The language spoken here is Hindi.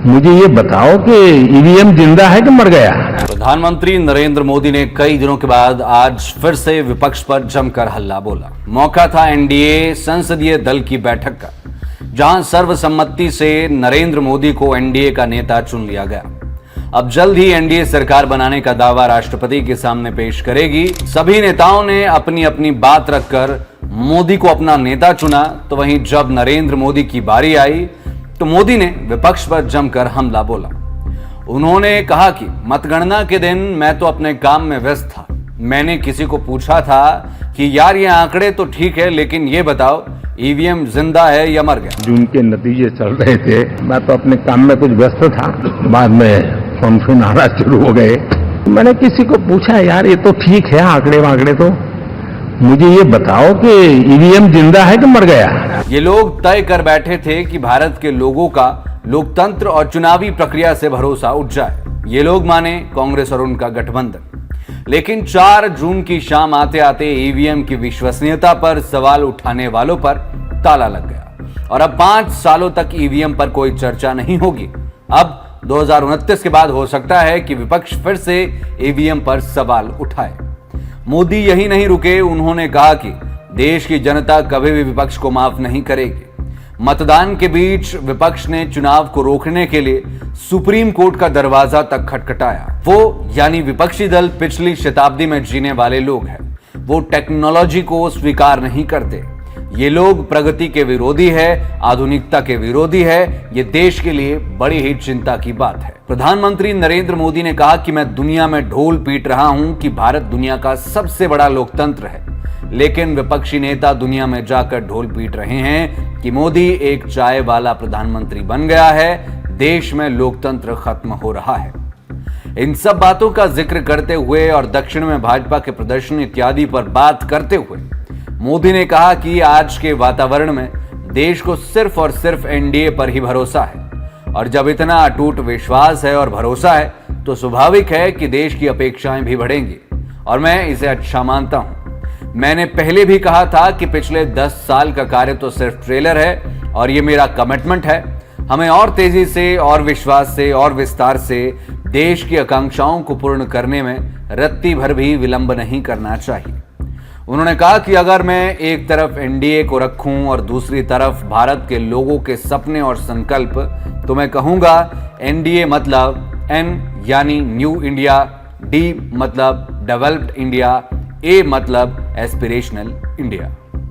मुझे ये बताओ कि ईवीएम जिंदा है कि मर गया? प्रधानमंत्री नरेंद्र मोदी ने कई दिनों के बाद आज फिर से विपक्ष पर जमकर हल्ला बोला। मौका था एनडीए संसदीय दल की बैठक का, जहां सर्वसम्मति से नरेंद्र मोदी को एनडीए का नेता चुन लिया गया। अब जल्द ही एनडीए सरकार बनाने का दावा राष्ट्रपति के सामने पेश करेगी। सभी नेताओं ने अपनी अपनी बात रखकर मोदी को अपना नेता चुना। तो वहीं जब नरेंद्र मोदी की बारी आई तो मोदी ने विपक्ष पर जमकर हमला बोला। उन्होंने कहा कि मतगणना के दिन मैं तो अपने काम में व्यस्त था। मैंने किसी को पूछा था कि यार ये आंकड़े तो ठीक है, लेकिन ये बताओ ईवीएम जिंदा है या मर गया। जून के नतीजे चल रहे थे, मैं तो अपने काम में कुछ व्यस्त था। बाद में फोन आना शुरू हो गए। मैंने किसी को पूछा, यार ये तो ठीक है आंकड़े वांकड़े, तो मुझे ये बताओ कि ईवीएम जिंदा है कि मर गया? ये लोग तय कर बैठे थे कि भारत के लोगों का लोकतंत्र और चुनावी प्रक्रिया से भरोसा उठ जाए। ये लोग माने कांग्रेस और उनका गठबंधन। लेकिन 4 जून की शाम आते आते ईवीएम की विश्वसनीयता पर सवाल उठाने वालों पर ताला लग गया और अब 5 सालों तक ईवीएम पर कोई चर्चा नहीं होगी। अब 2029 के बाद हो सकता है कि विपक्ष फिर से ईवीएम पर सवाल उठाए। मोदी यही नहीं रुके, उन्होंने कहा कि देश की जनता कभी भी विपक्ष को माफ नहीं करेगी। मतदान के बीच विपक्ष ने चुनाव को रोकने के लिए सुप्रीम कोर्ट का दरवाजा तक खटखटाया। वो यानी विपक्षी दल पिछली शताब्दी में जीने वाले लोग हैं। वो टेक्नोलॉजी को स्वीकार नहीं करते। ये लोग प्रगति के विरोधी है, आधुनिकता के विरोधी है। ये देश के लिए बड़ी ही चिंता की बात है। प्रधानमंत्री नरेंद्र मोदी ने कहा कि मैं दुनिया में ढोल पीट रहा हूं कि भारत दुनिया का सबसे बड़ा लोकतंत्र है, लेकिन विपक्षी नेता दुनिया में जाकर ढोल पीट रहे हैं कि मोदी एक चाय वाला प्रधानमंत्री बन गया है, देश में लोकतंत्र खत्म हो रहा है। इन सब बातों का जिक्र करते हुए और दक्षिण में भाजपा के प्रदर्शन इत्यादि पर बात करते हुए मोदी ने कहा कि आज के वातावरण में देश को सिर्फ और सिर्फ एनडीए पर ही भरोसा है, और जब इतना अटूट विश्वास है और भरोसा है तो स्वाभाविक है कि देश की अपेक्षाएं भी बढ़ेंगी, और मैं इसे अच्छा मानता हूं। मैंने पहले भी कहा था कि पिछले 10 साल का कार्य तो सिर्फ ट्रेलर है, और ये मेरा कमिटमेंट है। हमें और तेजी से और विश्वास से और विस्तार से देश की आकांक्षाओं को पूर्ण करने में रत्ती भर भी विलंब नहीं करना चाहिए। उन्होंने कहा कि अगर मैं एक तरफ एनडीए को रखूं और दूसरी तरफ भारत के लोगों के सपने और संकल्प, तो मैं कहूंगा एनडीए मतलब एन यानी न्यू इंडिया, डी मतलब डेवलप्ड इंडिया, ए मतलब एस्पिरेशनल इंडिया।